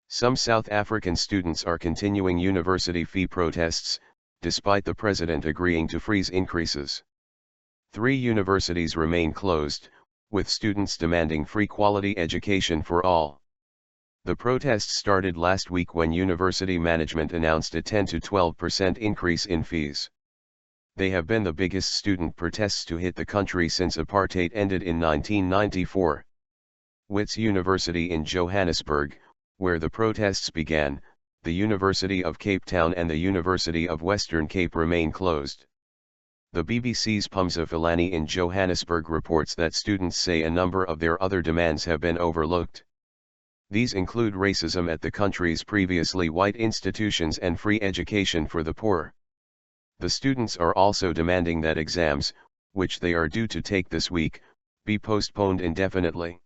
Some South African students are continuing university fee protests, despite the president agreeing to freeze increases. 3 universities remain closed, with students demanding free quality education for all. The protests started last week when university management announced a 10 to 12% increase in fees. They have been the biggest student protests to hit the country since apartheid ended in 1994. Wits University in Johannesburg, where the protests began, the University of Cape Town and the University of Western Cape remain closed. The BBC's Pumza Fihlani in Johannesburg reports that students say a number of their other demands have been overlooked. These include racism at the country's previously white institutions and free education for the poor. The students are also demanding that exams, which they are due to take this week, be postponed indefinitely.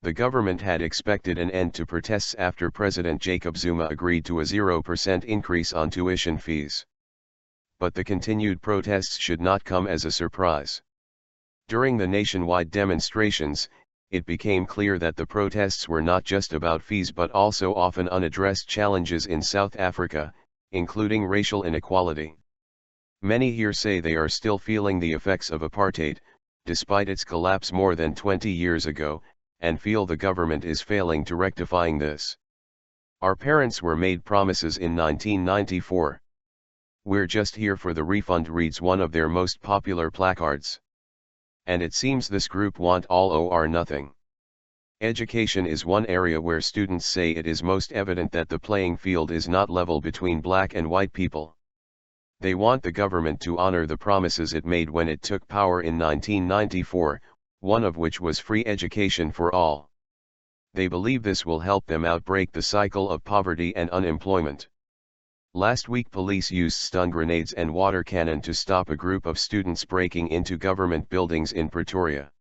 The government had expected an end to protests after President Jacob Zuma agreed to a 0% increase on tuition fees. But the continued protests should not come as a surprise. During the nationwide demonstrations, it became clear that the protests were not just about fees but also often unaddressed challenges in South Africa, including racial inequality. Many here say they are still feeling the effects of apartheid, despite its collapse more than 20 years ago, and feel the government is failing to rectifying this. Our parents were made promises in 1994. We're just here for the refund, reads one of their most popular placards. And it seems this group want all or nothing. Education is one area where students say it is most evident that the playing field is not level between black and white people. They want the government to honor the promises it made when it took power in 1994, one of which was free education for all. They believe this will help them outbreak the cycle of poverty and unemployment. Last week police used stun grenades and water cannon to stop a group of students breaking into government buildings in Pretoria.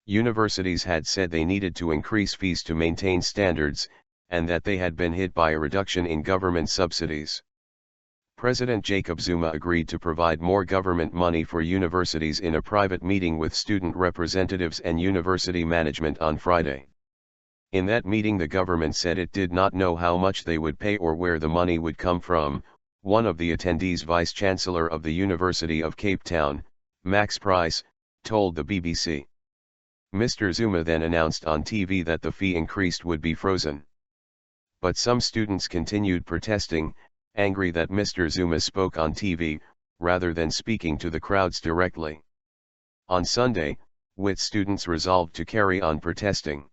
Universities had said they needed to increase fees to maintain standards, and that they had been hit by a reduction in government subsidies. President Jacob Zuma agreed to provide more government money for universities in a private meeting with student representatives and university management on Friday. In that meeting, the government said it did not know how much they would pay or where the money would come from. One of the attendees, Vice-Chancellor of the University of Cape Town, Max Price, told the BBC. Mr. Zuma then announced on TV that the fee increase would be frozen. But some students continued protesting, angry that Mr. Zuma spoke on TV, rather than speaking to the crowds directly. On Sunday, Wits students resolved to carry on protesting.